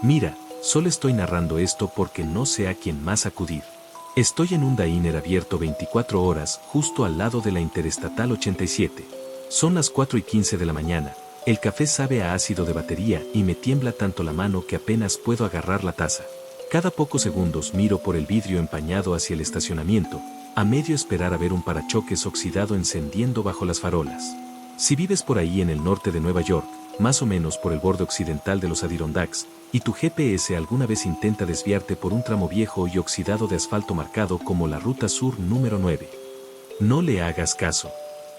Mira, solo estoy narrando esto porque no sé a quién más acudir. Estoy en un diner abierto 24 horas justo al lado de la Interestatal 87. Son las 4:15 de la mañana. El café sabe a ácido de batería y me tiembla tanto la mano que apenas puedo agarrar la taza. Cada pocos segundos miro por el vidrio empañado hacia el estacionamiento, a medio esperar a ver un parachoques oxidado encendiendo bajo las farolas. Si vives por ahí en el norte de Nueva York, más o menos por el borde occidental de los Adirondacks, y tu GPS alguna vez intenta desviarte por un tramo viejo y oxidado de asfalto marcado como la Ruta Sur número 9. No le hagas caso.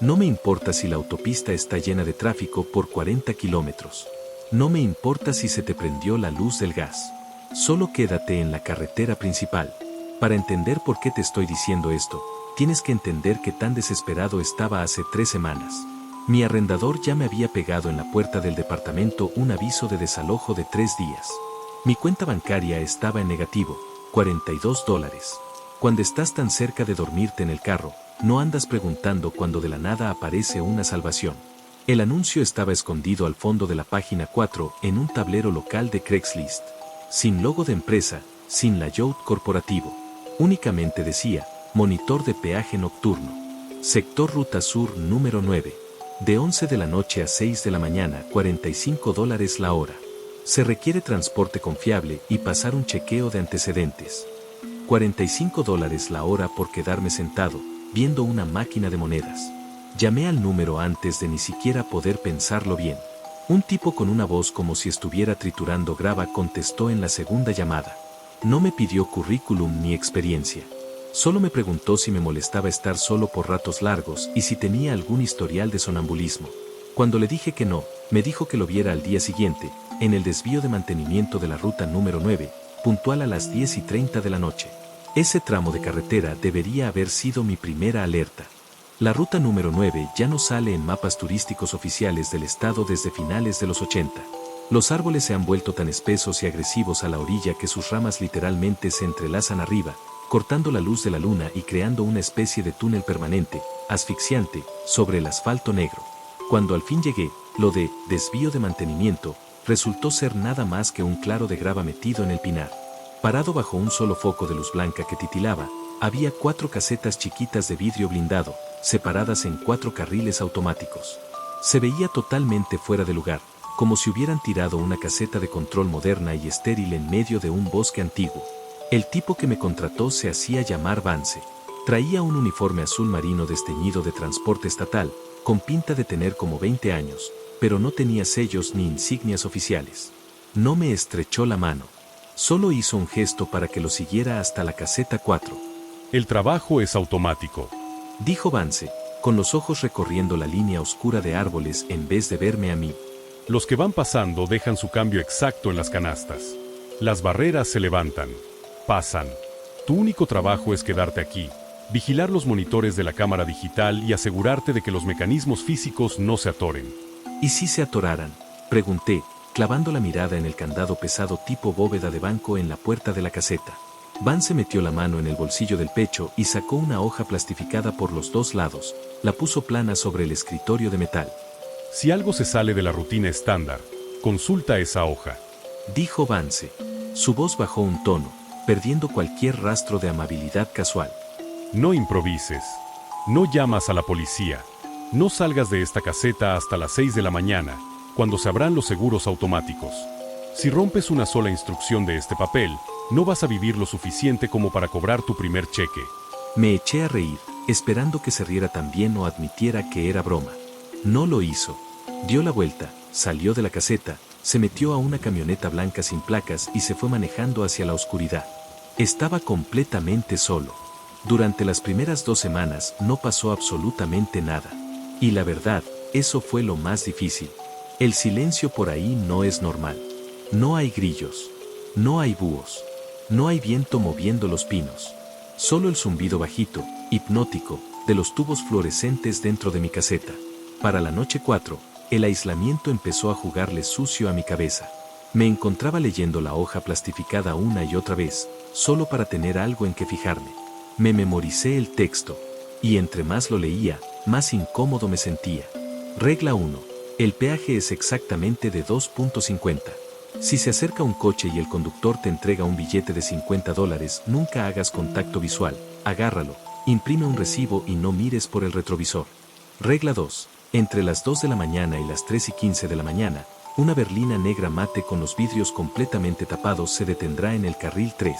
No me importa si la autopista está llena de tráfico por 40 kilómetros. No me importa si se te prendió la luz del gas. Solo quédate en la carretera principal. Para entender por qué te estoy diciendo esto, tienes que entender que tan desesperado estaba hace 3 semanas. Mi arrendador ya me había pegado en la puerta del departamento un aviso de desalojo de 3 días. Mi cuenta bancaria estaba en negativo, $42. Cuando estás tan cerca de dormirte en el carro, no andas preguntando cuando de la nada aparece una salvación. El anuncio estaba escondido al fondo de la página 4 en un tablero local de Craigslist. Sin logo de empresa, sin layout corporativo. Únicamente decía, monitor de peaje nocturno. Sector Ruta Sur número 9. De 11 de la noche a 6 de la mañana, $45 la hora. Se requiere transporte confiable y pasar un chequeo de antecedentes. $45 la hora por quedarme sentado, viendo una máquina de monedas. Llamé al número antes de ni siquiera poder pensarlo bien. Un tipo con una voz como si estuviera triturando grava contestó en la segunda llamada. No me pidió currículum ni experiencia. Solo me preguntó si me molestaba estar solo por ratos largos y si tenía algún historial de sonambulismo. Cuando le dije que no, me dijo que lo viera al día siguiente, en el desvío de mantenimiento de la ruta número 9, puntual a las 10:30 de la noche. Ese tramo de carretera debería haber sido mi primera alerta. La ruta número 9 ya no sale en mapas turísticos oficiales del estado desde finales de los 80. Los árboles se han vuelto tan espesos y agresivos a la orilla que sus ramas literalmente se entrelazan arriba, cortando la luz de la luna y creando una especie de túnel permanente, asfixiante, sobre el asfalto negro. Cuando al fin llegué, lo de desvío de mantenimiento resultó ser nada más que un claro de grava metido en el pinar. Parado bajo un solo foco de luz blanca que titilaba, había 4 casetas chiquitas de vidrio blindado, separadas en 4 carriles automáticos. Se veía totalmente fuera de lugar, como si hubieran tirado una caseta de control moderna y estéril en medio de un bosque antiguo. El tipo que me contrató se hacía llamar Vance. Traía un uniforme azul marino desteñido de transporte estatal, con pinta de tener como 20 años, pero no tenía sellos ni insignias oficiales. No me estrechó la mano. Solo hizo un gesto para que lo siguiera hasta la caseta 4. El trabajo es automático, Dijo Vance, con los ojos recorriendo la línea oscura de árboles en vez de verme a mí. Los que van pasando dejan su cambio exacto en las canastas. Las barreras se levantan. Pasan. Tu único trabajo es quedarte aquí, vigilar los monitores de la cámara digital y asegurarte de que los mecanismos físicos no se atoren. ¿Y si se atoraran?, pregunté, clavando la mirada en el candado pesado tipo bóveda de banco en la puerta de la caseta. Vance metió la mano en el bolsillo del pecho y sacó una hoja plastificada por los 2 lados, la puso plana sobre el escritorio de metal. Si algo se sale de la rutina estándar, consulta esa hoja. Dijo Vance. Su voz bajó un tono, perdiendo cualquier rastro de amabilidad casual. No improvises. No llamas a la policía. No salgas de esta caseta hasta las 6 de la mañana, cuando se abran los seguros automáticos. Si rompes una sola instrucción de este papel, no vas a vivir lo suficiente como para cobrar tu primer cheque. Me eché a reír, esperando que se riera también o admitiera que era broma. No lo hizo. Dio la vuelta, salió de la caseta, se metió a una camioneta blanca sin placas y se fue manejando hacia la oscuridad. Estaba completamente solo. Durante las primeras 2 semanas no pasó absolutamente nada. Y la verdad, eso fue lo más difícil. El silencio por ahí no es normal. No hay grillos. No hay búhos. No hay viento moviendo los pinos. Solo el zumbido bajito, hipnótico, de los tubos fluorescentes dentro de mi caseta. Para la noche 4, el aislamiento empezó a jugarle sucio a mi cabeza. Me encontraba leyendo la hoja plastificada una y otra vez, solo para tener algo en que fijarme. Me memoricé el texto, y entre más lo leía, más incómodo me sentía. Regla 1. El peaje es exactamente de 2.50. Si se acerca un coche y el conductor te entrega un billete de $50, nunca hagas contacto visual, agárralo, imprime un recibo y no mires por el retrovisor. Regla 2. Entre las 2 de la mañana y las 3:15 de la mañana, una berlina negra mate con los vidrios completamente tapados se detendrá en el carril 3.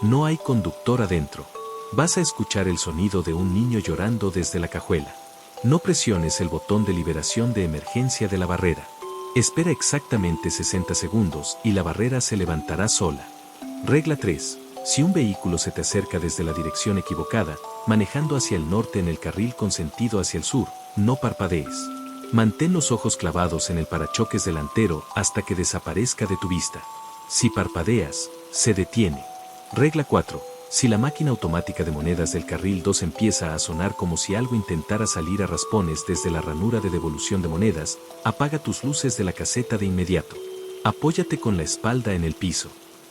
No hay conductor adentro. Vas a escuchar el sonido de un niño llorando desde la cajuela. No presiones el botón de liberación de emergencia de la barrera. Espera exactamente 60 segundos y la barrera se levantará sola. Regla 3. Si un vehículo se te acerca desde la dirección equivocada, manejando hacia el norte en el carril con sentido hacia el sur, no parpadees. Mantén los ojos clavados en el parachoques delantero hasta que desaparezca de tu vista. Si parpadeas, se detiene. Regla 4. Si la máquina automática de monedas del carril 2 empieza a sonar como si algo intentara salir a raspones desde la ranura de devolución de monedas, apaga tus luces de la caseta de inmediato. Apóyate con la espalda en el piso.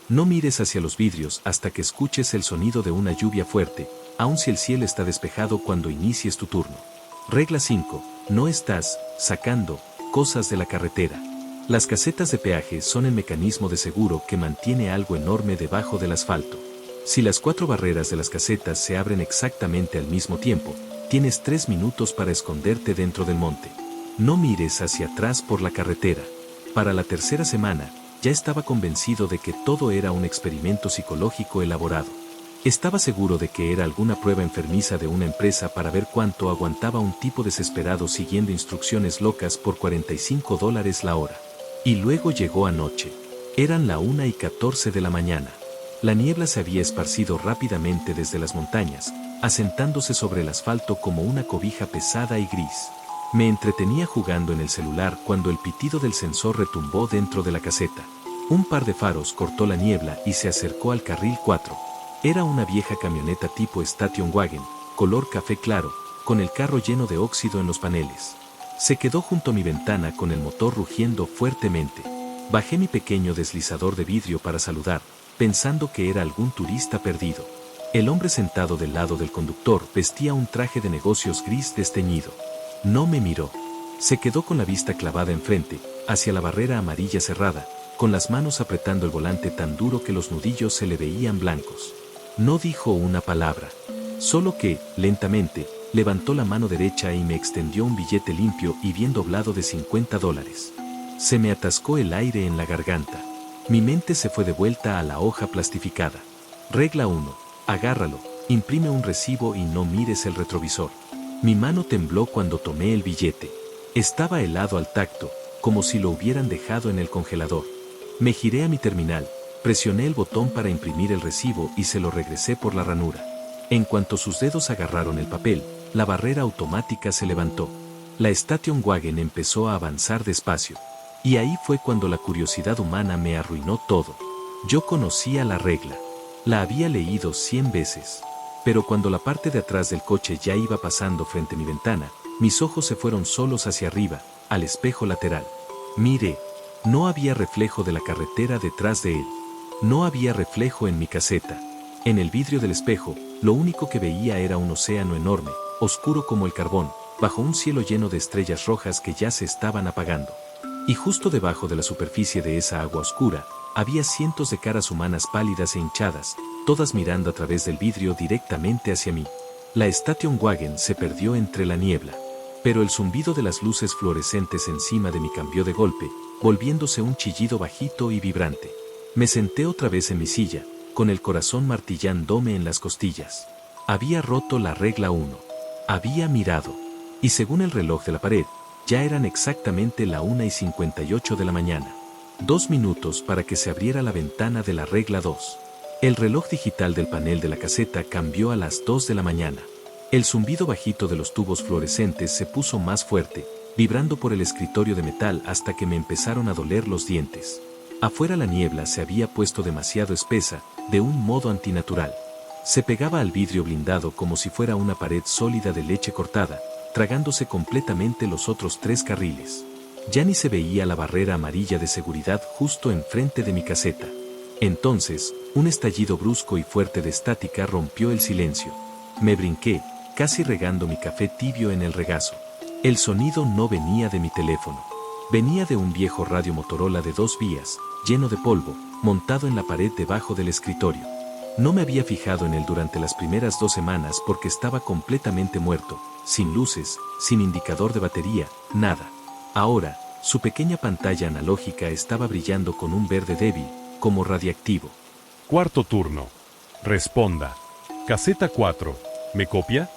No mires hacia los vidrios hasta que escuches el sonido de una lluvia fuerte, aun si el cielo está despejado cuando inicies tu turno. Regla 5. No estás sacando cosas de la carretera. Las casetas de peaje son el mecanismo de seguro que mantiene algo enorme debajo del asfalto. Si las 4 barreras de las casetas se abren exactamente al mismo tiempo, tienes 3 minutos para esconderte dentro del monte. No mires hacia atrás por la carretera. Para la tercera semana, ya estaba convencido de que todo era un experimento psicológico elaborado. Estaba seguro de que era alguna prueba enfermiza de una empresa para ver cuánto aguantaba un tipo desesperado siguiendo instrucciones locas por $45 la hora. Y luego llegó anoche. Eran la 1:14 de la mañana. La niebla se había esparcido rápidamente desde las montañas, asentándose sobre el asfalto como una cobija pesada y gris. Me entretenía jugando en el celular cuando el pitido del sensor retumbó dentro de la caseta. Un par de faros cortó la niebla y se acercó al carril 4. Era una vieja camioneta tipo Station Wagon, color café claro, con el carro lleno de óxido en los paneles. Se quedó junto a mi ventana con el motor rugiendo fuertemente. Bajé mi pequeño deslizador de vidrio para saludar, pensando que era algún turista perdido. El hombre sentado del lado del conductor vestía un traje de negocios gris desteñido. No me miró. Se quedó con la vista clavada enfrente, hacia la barrera amarilla cerrada, con las manos apretando el volante tan duro que los nudillos se le veían blancos. No dijo una palabra. Solo que, lentamente, levantó la mano derecha y me extendió un billete limpio y bien doblado de $50. Se me atascó el aire en la garganta. Mi mente se fue de vuelta a la hoja plastificada. Regla 1. Agárralo, imprime un recibo y no mires el retrovisor. Mi mano tembló cuando tomé el billete. Estaba helado al tacto, como si lo hubieran dejado en el congelador. Me giré a mi terminal, presioné el botón para imprimir el recibo y se lo regresé por la ranura. En cuanto sus dedos agarraron el papel, la barrera automática se levantó. La Station Wagon empezó a avanzar despacio. Y ahí fue cuando la curiosidad humana me arruinó todo. Yo conocía la regla. La había leído 100 veces. Pero cuando la parte de atrás del coche ya iba pasando frente a mi ventana, mis ojos se fueron solos hacia arriba, al espejo lateral. Miré. No había reflejo de la carretera detrás de él. No había reflejo en mi caseta. En el vidrio del espejo, lo único que veía era un océano enorme, oscuro como el carbón, bajo un cielo lleno de estrellas rojas que ya se estaban apagando. Y justo debajo de la superficie de esa agua oscura, había cientos de caras humanas pálidas e hinchadas, todas mirando a través del vidrio directamente hacia mí. La Station Wagon se perdió entre la niebla. Pero el zumbido de las luces fluorescentes encima de mí cambió de golpe, volviéndose un chillido bajito y vibrante. Me senté otra vez en mi silla, con el corazón martillándome en las costillas. Había roto la regla 1. Había mirado. Y según el reloj de la pared, ya eran exactamente la 1:58 de la mañana. 2 minutos para que se abriera la ventana de la regla 2. El reloj digital del panel de la caseta cambió a las 2 de la mañana. El zumbido bajito de los tubos fluorescentes se puso más fuerte, vibrando por el escritorio de metal hasta que me empezaron a doler los dientes. Afuera la niebla se había puesto demasiado espesa, de un modo antinatural. Se pegaba al vidrio blindado como si fuera una pared sólida de leche cortada, tragándose completamente los otros 3 carriles. Ya ni se veía la barrera amarilla de seguridad justo enfrente de mi caseta. Entonces, un estallido brusco y fuerte de estática rompió el silencio. Me brinqué, casi regando mi café tibio en el regazo. El sonido no venía de mi teléfono. Venía de un viejo radio Motorola de 2 vías, lleno de polvo, montado en la pared debajo del escritorio. No me había fijado en él durante las primeras 2 semanas porque estaba completamente muerto, sin luces, sin indicador de batería, nada. Ahora, su pequeña pantalla analógica estaba brillando con un verde débil, como radiactivo. Cuarto turno. Responda. Caseta 4. ¿Me copia?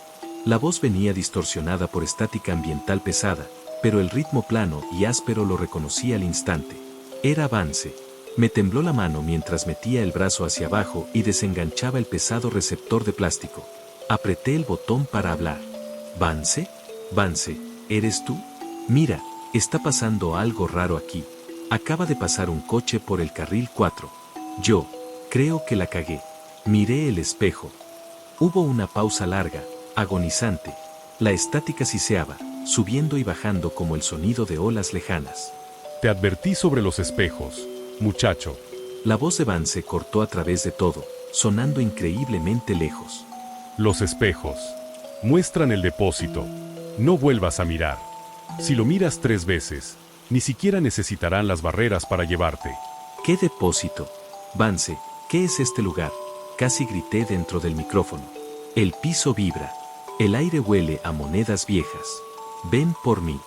La voz venía distorsionada por estática ambiental pesada, pero el ritmo plano y áspero lo reconocí al instante. Era Vance. Me tembló la mano mientras metía el brazo hacia abajo y desenganchaba el pesado receptor de plástico. Apreté el botón para hablar. ¿Vance? Vance, ¿eres tú? Mira, está pasando algo raro aquí. Acaba de pasar un coche por el carril 4. Yo, creo que la cagué. Miré el espejo. Hubo una pausa larga, agonizante. La estática siseaba, subiendo y bajando como el sonido de olas lejanas. Te advertí sobre los espejos, muchacho. La voz de Vance cortó a través de todo, sonando increíblemente lejos. Los espejos muestran el depósito. No vuelvas a mirar. Si lo miras 3 veces, ni siquiera necesitarán las barreras para llevarte. ¿Qué depósito? Vance, ¿qué es este lugar? Casi grité dentro del micrófono. El piso vibra. El aire huele a monedas viejas. Ven por mí.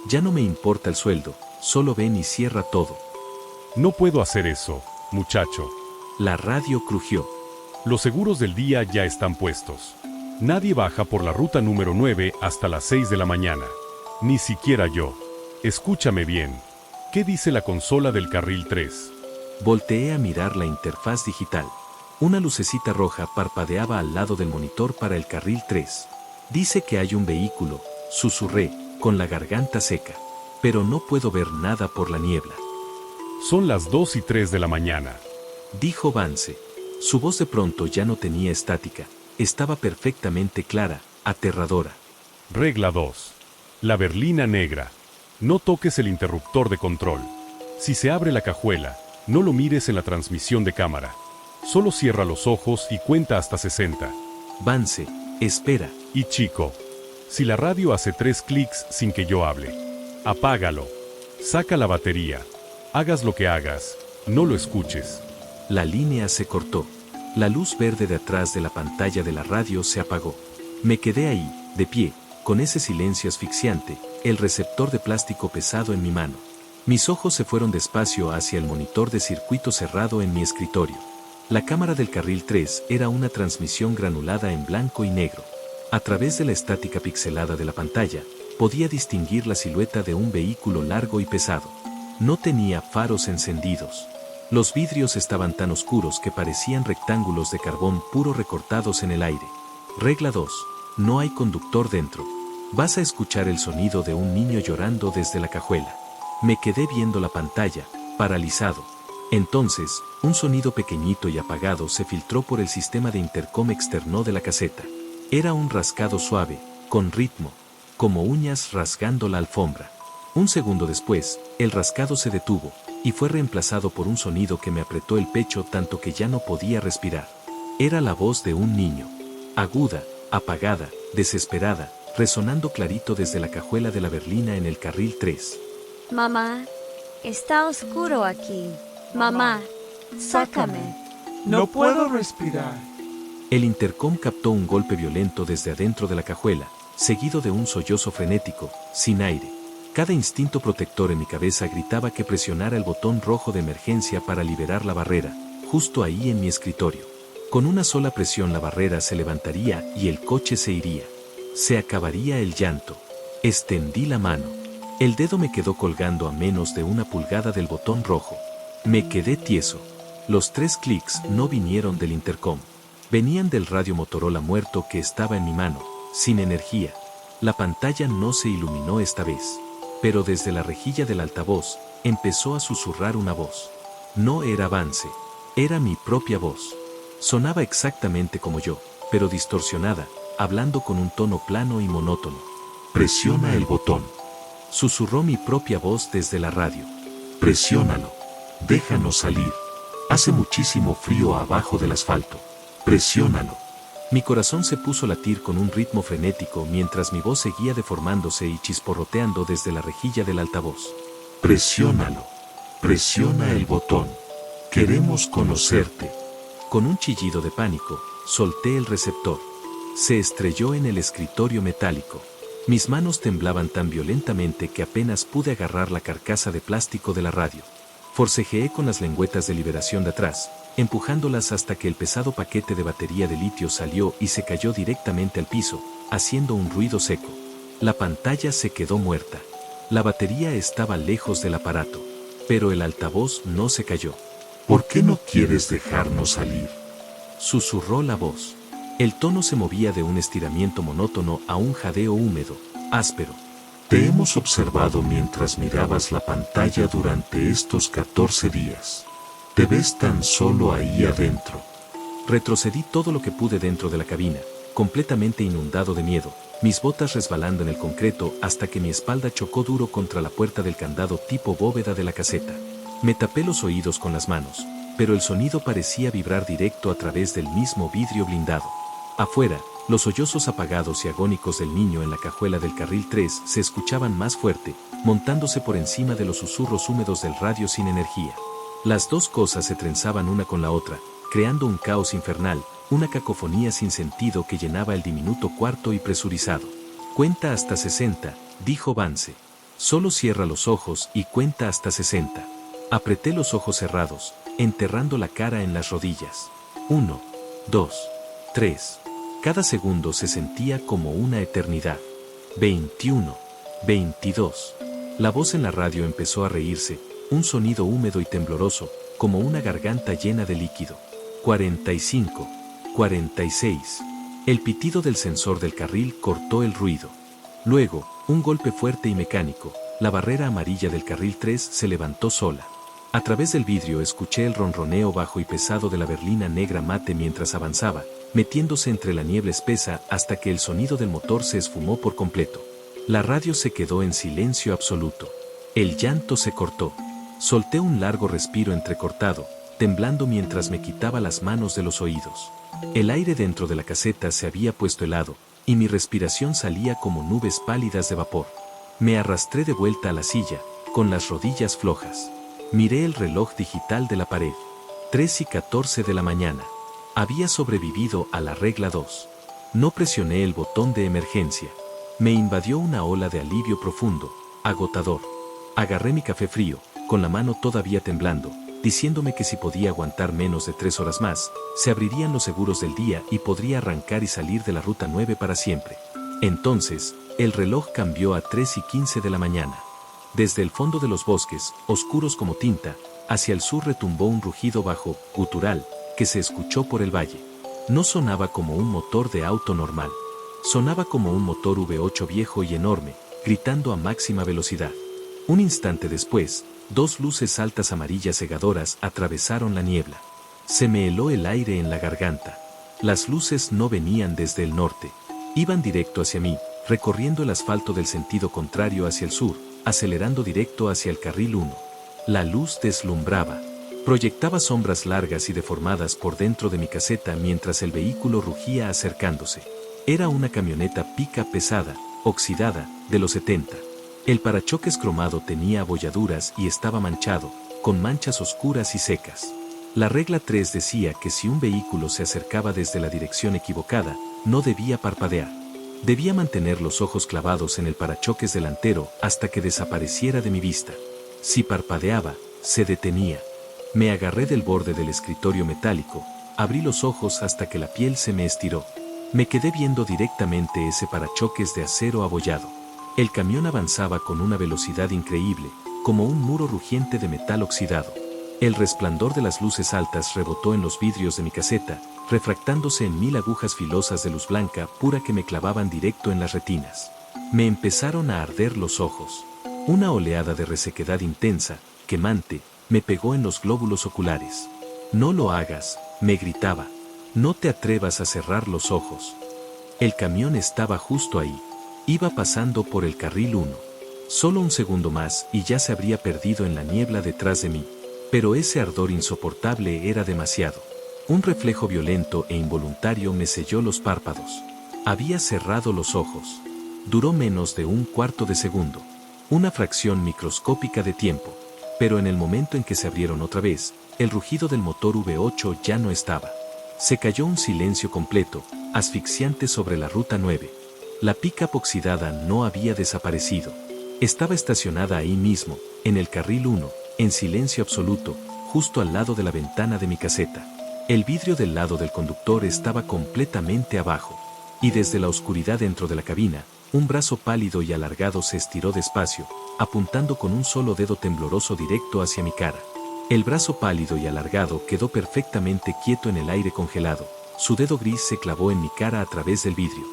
Ya no me importa el sueldo, solo ven y cierra todo. No puedo hacer eso, muchacho. La radio crujió. Los seguros del día ya están puestos. Nadie baja por la ruta número 9 hasta las 6 de la mañana. Ni siquiera yo. Escúchame bien. ¿Qué dice la consola del carril 3? Volteé a mirar la interfaz digital. Una lucecita roja parpadeaba al lado del monitor para el carril 3. Dice que hay un vehículo, susurré, con la garganta seca. Pero no puedo ver nada por la niebla. Son las 2 y 3 de la mañana. Dijo Vance. Su voz de pronto ya no tenía estática. Estaba perfectamente clara, aterradora. Regla 2. La berlina negra. No toques el interruptor de control. Si se abre la cajuela, no lo mires en la transmisión de cámara. Solo cierra los ojos y cuenta hasta 60. Vance, espera. Y chico, si la radio hace 3 clics sin que yo hable, apágalo. Saca la batería. Hagas lo que hagas, no lo escuches. La línea se cortó. La luz verde de atrás de la pantalla de la radio se apagó. Me quedé ahí, de pie, con ese silencio asfixiante, el receptor de plástico pesado en mi mano. Mis ojos se fueron despacio hacia el monitor de circuito cerrado en mi escritorio. La cámara del carril 3 era una transmisión granulada en blanco y negro. A través de la estática pixelada de la pantalla, podía distinguir la silueta de un vehículo largo y pesado. No tenía faros encendidos. Los vidrios estaban tan oscuros que parecían rectángulos de carbón puro recortados en el aire. Regla 2. No hay conductor dentro. Vas a escuchar el sonido de un niño llorando desde la cajuela. Me quedé viendo la pantalla, paralizado. Entonces, un sonido pequeñito y apagado se filtró por el sistema de intercom externo de la caseta. Era un rascado suave, con ritmo, como uñas rasgando la alfombra. Un segundo después, el rascado se detuvo, y fue reemplazado por un sonido que me apretó el pecho tanto que ya no podía respirar. Era la voz de un niño. Aguda, apagada, desesperada, resonando clarito desde la cajuela de la berlina en el carril 3. Mamá, está oscuro aquí. Mamá, sácame. No puedo respirar. El intercom captó un golpe violento desde adentro de la cajuela, seguido de un sollozo frenético, sin aire. Cada instinto protector en mi cabeza gritaba que presionara el botón rojo de emergencia para liberar la barrera, justo ahí en mi escritorio. Con una sola presión la barrera se levantaría y el coche se iría. Se acabaría el llanto. Extendí la mano. El dedo me quedó colgando a menos de 1 pulgada del botón rojo. Me quedé tieso. Los 3 clics no vinieron del intercom. Venían del radio Motorola muerto que estaba en mi mano, sin energía. La pantalla no se iluminó esta vez. Pero desde la rejilla del altavoz, empezó a susurrar una voz. No era Vance, era mi propia voz. Sonaba exactamente como yo, pero distorsionada, hablando con un tono plano y monótono. Presiona el botón. Susurró mi propia voz desde la radio. Presiónalo. Déjanos salir. Hace muchísimo frío abajo del asfalto. Presiónalo. Mi corazón se puso a latir con un ritmo frenético mientras mi voz seguía deformándose y chisporroteando desde la rejilla del altavoz. Presiónalo. Presiona el botón. Queremos conocerte. Con un chillido de pánico, solté el receptor. Se estrelló en el escritorio metálico. Mis manos temblaban tan violentamente que apenas pude agarrar la carcasa de plástico de la radio. Forcejeé con las lengüetas de liberación de atrás, empujándolas hasta que el pesado paquete de batería de litio salió y se cayó directamente al piso, haciendo un ruido seco. La pantalla se quedó muerta. La batería estaba lejos del aparato, pero el altavoz no se cayó. ¿Por qué no quieres dejarnos salir?, susurró la voz. El tono se movía de un estiramiento monótono a un jadeo húmedo, áspero. Te hemos observado mientras mirabas la pantalla durante estos 14 días. Te ves tan solo ahí adentro. Retrocedí todo lo que pude dentro de la cabina, completamente inundado de miedo, mis botas resbalando en el concreto hasta que mi espalda chocó duro contra la puerta del candado tipo bóveda de la caseta. Me tapé los oídos con las manos, pero el sonido parecía vibrar directo a través del mismo vidrio blindado. Afuera, los sollozos apagados y agónicos del niño en la cajuela del carril 3 se escuchaban más fuerte, montándose por encima de los susurros húmedos del radio sin energía. Las dos cosas se trenzaban una con la otra, creando un caos infernal, una cacofonía sin sentido que llenaba el diminuto cuarto y presurizado. Cuenta hasta 60, dijo Vance. Solo cierra los ojos y cuenta hasta 60. Apreté los ojos cerrados, enterrando la cara en las rodillas. 1, 2, 3. Cada segundo se sentía como una eternidad. 21, 22. La voz en la radio empezó a reírse, un sonido húmedo y tembloroso, como una garganta llena de líquido. 45, 46. El pitido del sensor del carril cortó el ruido. Luego, un golpe fuerte y mecánico, la barrera amarilla del carril 3 se levantó sola. A través del vidrio escuché el ronroneo bajo y pesado de la berlina negra mate mientras avanzaba, metiéndose entre la niebla espesa hasta que el sonido del motor se esfumó por completo. La radio se quedó en silencio absoluto. El llanto se cortó. Solté un largo respiro entrecortado, temblando mientras me quitaba las manos de los oídos. El aire dentro de la caseta se había puesto helado, y mi respiración salía como nubes pálidas de vapor. Me arrastré de vuelta a la silla, con las rodillas flojas. Miré el reloj digital de la pared. 3:14 de la mañana. Había sobrevivido a la regla 2. No presioné el botón de emergencia. Me invadió una ola de alivio profundo, agotador. Agarré mi café frío, con la mano todavía temblando, diciéndome que si podía aguantar menos de 3 horas más, se abrirían los seguros del día y podría arrancar y salir de la ruta 9 para siempre. Entonces, el reloj cambió a 3:15 de la mañana. Desde el fondo de los bosques, oscuros como tinta, hacia el sur retumbó un rugido bajo, gutural, que se escuchó por el valle. No sonaba como un motor de auto normal. Sonaba como un motor V8 viejo y enorme, gritando a máxima velocidad. Un instante después, dos luces altas amarillas cegadoras atravesaron la niebla. Se me heló el aire en la garganta. Las luces no venían desde el norte. Iban directo hacia mí, recorriendo el asfalto del sentido contrario hacia el sur, acelerando directo hacia el carril 1. La luz deslumbraba. Proyectaba sombras largas y deformadas por dentro de mi caseta mientras el vehículo rugía acercándose. Era una camioneta pica pesada, oxidada, de los 70. El parachoques cromado tenía abolladuras y estaba manchado, con manchas oscuras y secas. La regla 3 decía que si un vehículo se acercaba desde la dirección equivocada, no debía parpadear. Debía mantener los ojos clavados en el parachoques delantero hasta que desapareciera de mi vista. Si parpadeaba, se detenía. Me agarré del borde del escritorio metálico, abrí los ojos hasta que la piel se me estiró. Me quedé viendo directamente ese parachoques de acero abollado. El camión avanzaba con una velocidad increíble, como un muro rugiente de metal oxidado. El resplandor de las luces altas rebotó en los vidrios de mi caseta, refractándose en 1000 agujas filosas de luz blanca pura que me clavaban directo en las retinas. Me empezaron a arder los ojos. Una oleada de resequedad intensa, quemante, me pegó en los glóbulos oculares. No lo hagas, me gritaba. No te atrevas a cerrar los ojos. El camión estaba justo ahí. Iba pasando por el carril 1. Solo un segundo más y ya se habría perdido en la niebla detrás de mí. Pero ese ardor insoportable era demasiado. Un reflejo violento e involuntario me selló los párpados. Había cerrado los ojos. Duró menos de un cuarto de segundo. Una fracción microscópica de tiempo. Pero en el momento en que se abrieron otra vez, el rugido del motor V8 ya no estaba. Se cayó un silencio completo, asfixiante sobre la ruta 9. La pick-up oxidada no había desaparecido. Estaba estacionada ahí mismo, en el carril 1, en silencio absoluto, justo al lado de la ventana de mi caseta. El vidrio del lado del conductor estaba completamente abajo. Y desde la oscuridad dentro de la cabina, un brazo pálido y alargado se estiró despacio, apuntando con un solo dedo tembloroso directo hacia mi cara. El brazo pálido y alargado quedó perfectamente quieto en el aire congelado. Su dedo gris se clavó en mi cara a través del vidrio.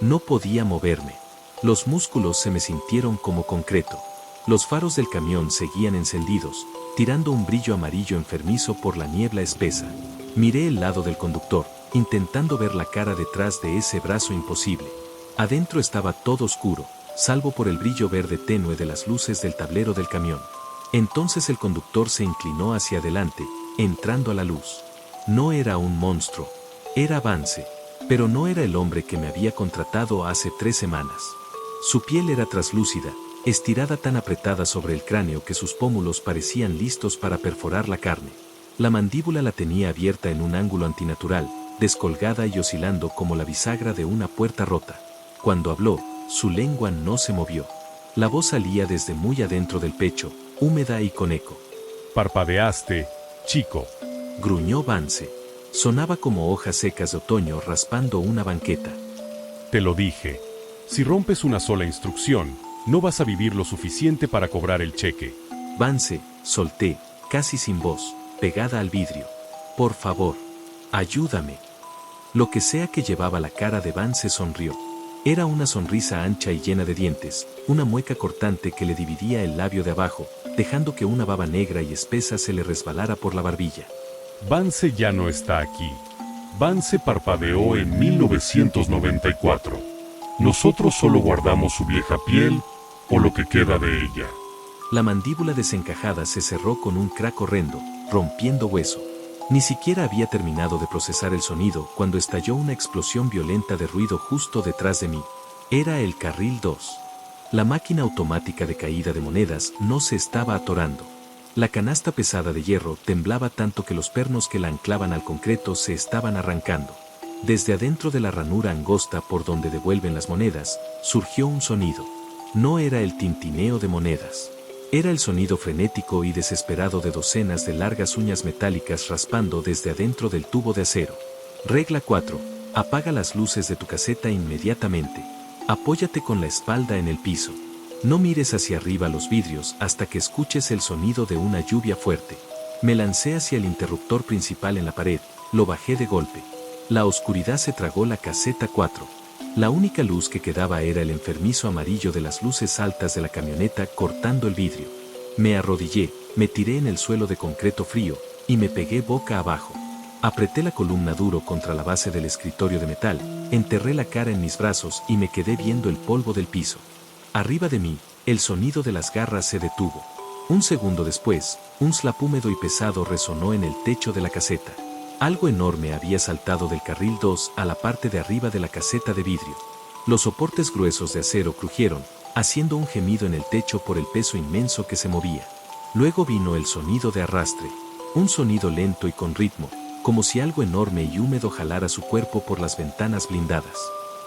No podía moverme. Los músculos se me sintieron como concreto. Los faros del camión seguían encendidos, tirando un brillo amarillo enfermizo por la niebla espesa. Miré el lado del conductor, intentando ver la cara detrás de ese brazo imposible. Adentro estaba todo oscuro, salvo por el brillo verde tenue de las luces del tablero del camión. Entonces el conductor se inclinó hacia adelante, entrando a la luz. No era un monstruo. Era Vance. Pero no era el hombre que me había contratado hace 3 semanas. Su piel era traslúcida, estirada tan apretada sobre el cráneo que sus pómulos parecían listos para perforar la carne. La mandíbula la tenía abierta en un ángulo antinatural, descolgada y oscilando como la bisagra de una puerta rota. Cuando habló, su lengua no se movió. La voz salía desde muy adentro del pecho, húmeda y con eco. Parpadeaste, chico. Gruñó Vance. Sonaba como hojas secas de otoño raspando una banqueta. Te lo dije. Si rompes una sola instrucción, no vas a vivir lo suficiente para cobrar el cheque. Vance, solté, casi sin voz, pegada al vidrio. Por favor, ayúdame. Lo que sea que llevaba la cara de Vance sonrió. Era una sonrisa ancha y llena de dientes, una mueca cortante que le dividía el labio de abajo, dejando que una baba negra y espesa se le resbalara por la barbilla. Vance ya no está aquí. Vance parpadeó en 1994. Nosotros solo guardamos su vieja piel, o lo que queda de ella. La mandíbula desencajada se cerró con un crack horrendo, rompiendo hueso. Ni siquiera había terminado de procesar el sonido cuando estalló una explosión violenta de ruido justo detrás de mí. Era el carril 2. La máquina automática de caída de monedas no se estaba atorando. La canasta pesada de hierro temblaba tanto que los pernos que la anclaban al concreto se estaban arrancando. Desde adentro de la ranura angosta por donde devuelven las monedas, surgió un sonido. No era el tintineo de monedas. Era el sonido frenético y desesperado de docenas de largas uñas metálicas raspando desde adentro del tubo de acero. Regla 4. Apaga las luces de tu caseta inmediatamente. Apóyate con la espalda en el piso. No mires hacia arriba los vidrios hasta que escuches el sonido de una lluvia fuerte. Me lancé hacia el interruptor principal en la pared, lo bajé de golpe. La oscuridad se tragó la caseta 4. La única luz que quedaba era el enfermizo amarillo de las luces altas de la camioneta cortando el vidrio. Me arrodillé, me tiré en el suelo de concreto frío, y me pegué boca abajo. Apreté la columna duro contra la base del escritorio de metal, enterré la cara en mis brazos y me quedé viendo el polvo del piso. Arriba de mí, el sonido de las garras se detuvo. Un segundo después, un slap húmedo y pesado resonó en el techo de la caseta. Algo enorme había saltado del carril 2 a la parte de arriba de la caseta de vidrio. Los soportes gruesos de acero crujieron, haciendo un gemido en el techo por el peso inmenso que se movía. Luego vino el sonido de arrastre, un sonido lento y con ritmo, como si algo enorme y húmedo jalara su cuerpo por las ventanas blindadas.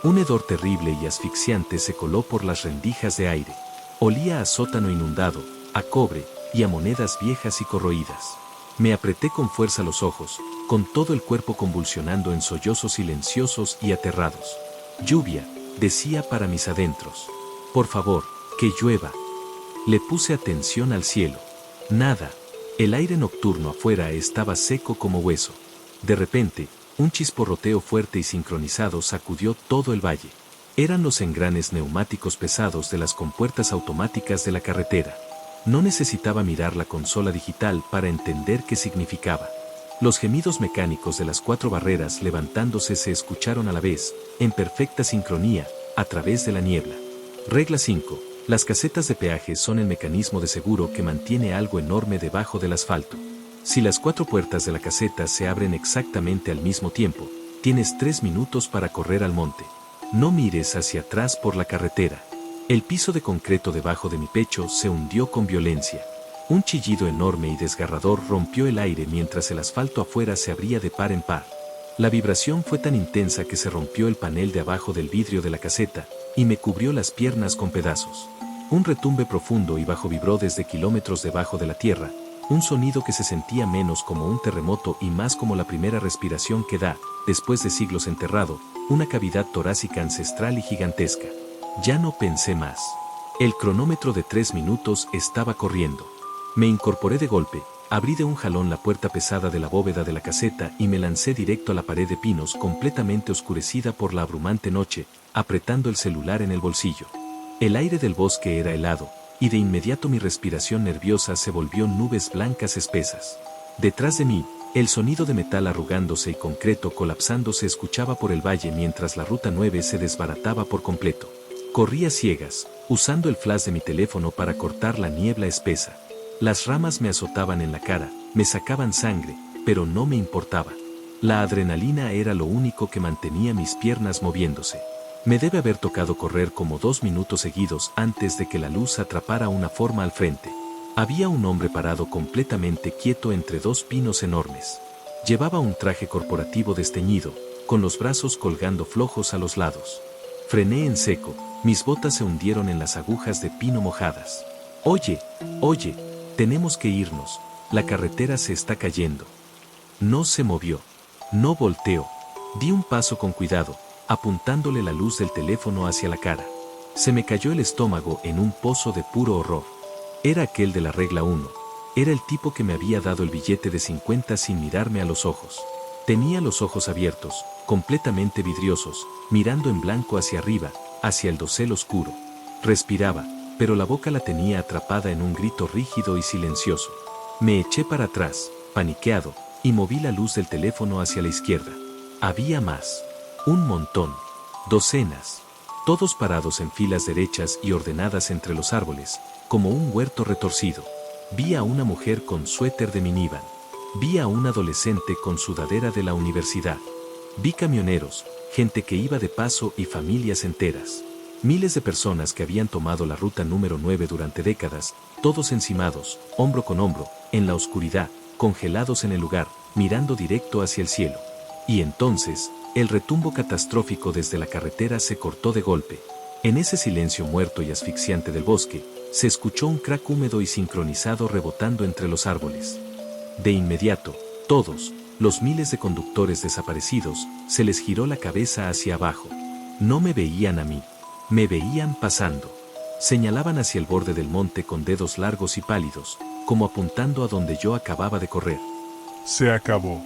Un hedor terrible y asfixiante se coló por las rendijas de aire. Olía a sótano inundado, a cobre y a monedas viejas y corroídas. Me apreté con fuerza los ojos, con todo el cuerpo convulsionando en sollozos silenciosos y aterrados. Lluvia, decía para mis adentros. Por favor, que llueva. Le puse atención al cielo. Nada. El aire nocturno afuera estaba seco como hueso. De repente, un chisporroteo fuerte y sincronizado sacudió todo el valle. Eran los engranes neumáticos pesados de las compuertas automáticas de la carretera. No necesitaba mirar la consola digital para entender qué significaba. Los gemidos mecánicos de las 4 barreras levantándose se escucharon a la vez, en perfecta sincronía, a través de la niebla. Regla 5. Las casetas de peaje son el mecanismo de seguro que mantiene algo enorme debajo del asfalto. Si las 4 puertas de la caseta se abren exactamente al mismo tiempo, tienes 3 minutos para correr al monte. No mires hacia atrás por la carretera. El piso de concreto debajo de mi pecho se hundió con violencia. Un chillido enorme y desgarrador rompió el aire mientras el asfalto afuera se abría de par en par. La vibración fue tan intensa que se rompió el panel de abajo del vidrio de la caseta y me cubrió las piernas con pedazos. Un retumbe profundo y bajo vibró desde kilómetros debajo de la tierra, un sonido que se sentía menos como un terremoto y más como la primera respiración que da, después de siglos enterrado, una cavidad torácica ancestral y gigantesca. Ya no pensé más. El cronómetro de 3 minutos estaba corriendo. Me incorporé de golpe, abrí de un jalón la puerta pesada de la bóveda de la caseta y me lancé directo a la pared de pinos completamente oscurecida por la abrumante noche, apretando el celular en el bolsillo. El aire del bosque era helado, y de inmediato mi respiración nerviosa se volvió nubes blancas espesas. Detrás de mí, el sonido de metal arrugándose y concreto colapsando se escuchaba por el valle mientras la ruta 9 se desbarataba por completo. Corrí a ciegas, usando el flash de mi teléfono para cortar la niebla espesa. Las ramas me azotaban en la cara, me sacaban sangre, pero no me importaba. La adrenalina era lo único que mantenía mis piernas moviéndose. Me debe haber tocado correr como 2 minutos seguidos antes de que la luz atrapara una forma al frente. Había un hombre parado completamente quieto entre 2 pinos enormes. Llevaba un traje corporativo desteñido, con los brazos colgando flojos a los lados. Frené en seco, mis botas se hundieron en las agujas de pino mojadas. Oye, tenemos que irnos, la carretera se está cayendo. No se movió. No volteó. Di un paso con cuidado, apuntándole la luz del teléfono hacia la cara. Se me cayó el estómago en un pozo de puro horror. Era aquel de la regla 1. Era el tipo que me había dado el billete de 50 sin mirarme a los ojos. Tenía los ojos abiertos, completamente vidriosos, mirando en blanco hacia arriba, hacia el dosel oscuro. Respiraba, pero la boca la tenía atrapada en un grito rígido y silencioso. Me eché para atrás, paniqueado, y moví la luz del teléfono hacia la izquierda. Había más. Un montón. Docenas. Todos parados en filas derechas y ordenadas entre los árboles, como un huerto retorcido. Vi a una mujer con suéter de minivan. Vi a un adolescente con sudadera de la universidad. Vi camioneros, gente que iba de paso y familias enteras. Miles de personas que habían tomado la ruta número 9 durante décadas, todos encimados, hombro con hombro, en la oscuridad, congelados en el lugar, mirando directo hacia el cielo. Y entonces, el retumbo catastrófico desde la carretera se cortó de golpe. En ese silencio muerto y asfixiante del bosque, se escuchó un crack húmedo y sincronizado rebotando entre los árboles. De inmediato, todos, los miles de conductores desaparecidos, se les giró la cabeza hacia abajo. No me veían a mí. Me veían pasando. Señalaban hacia el borde del monte con dedos largos y pálidos, como apuntando a donde yo acababa de correr. Se acabó.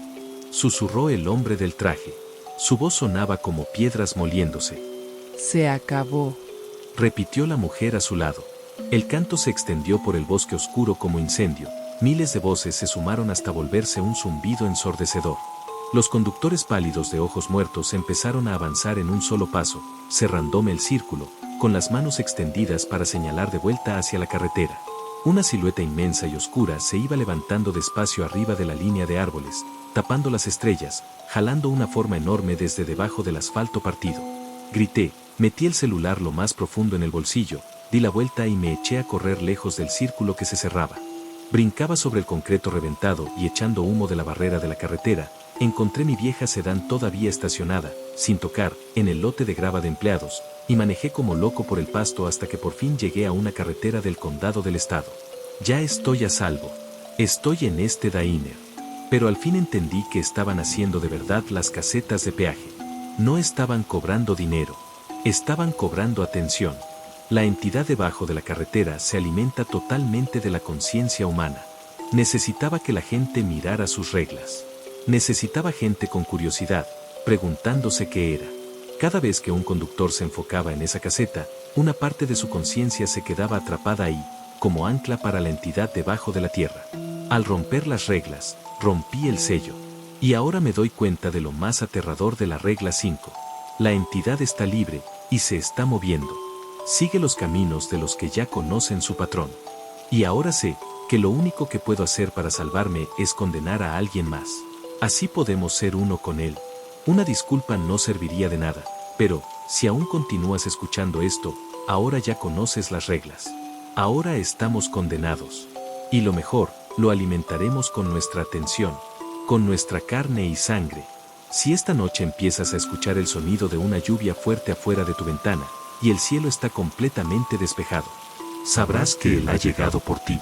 Susurró el hombre del traje. Su voz sonaba como piedras moliéndose. Se acabó. Repitió la mujer a su lado. El canto se extendió por el bosque oscuro como incendio. Miles de voces se sumaron hasta volverse un zumbido ensordecedor. Los conductores pálidos de ojos muertos empezaron a avanzar en un solo paso, cerrándome el círculo, con las manos extendidas para señalar de vuelta hacia la carretera. Una silueta inmensa y oscura se iba levantando despacio arriba de la línea de árboles, tapando las estrellas, jalando una forma enorme desde debajo del asfalto partido. Grité, metí el celular lo más profundo en el bolsillo, di la vuelta y me eché a correr lejos del círculo que se cerraba. Brincaba sobre el concreto reventado y echando humo de la barrera de la carretera, encontré mi vieja sedán todavía estacionada, sin tocar, en el lote de grava de empleados, y manejé como loco por el pasto hasta que por fin llegué a una carretera del condado del estado. Ya estoy a salvo. Estoy en este diner. Pero al fin entendí que estaban haciendo de verdad las casetas de peaje. No estaban cobrando dinero. Estaban cobrando atención. La entidad debajo de la carretera se alimenta totalmente de la conciencia humana. Necesitaba que la gente mirara sus reglas. Necesitaba gente con curiosidad, preguntándose qué era. Cada vez que un conductor se enfocaba en esa caseta, una parte de su conciencia se quedaba atrapada ahí, como ancla para la entidad debajo de la tierra. Al romper las reglas, rompí el sello. Y ahora me doy cuenta de lo más aterrador de la regla 5. La entidad está libre, y se está moviendo. Sigue los caminos de los que ya conocen su patrón. Y ahora sé que lo único que puedo hacer para salvarme es condenar a alguien más. Así podemos ser uno con él. Una disculpa no serviría de nada, pero, si aún continúas escuchando esto, ahora ya conoces las reglas. Ahora estamos condenados. Y lo mejor, lo alimentaremos con nuestra atención, con nuestra carne y sangre. Si esta noche empiezas a escuchar el sonido de una lluvia fuerte afuera de tu ventana, y el cielo está completamente despejado, sabrás que Él ha llegado por ti.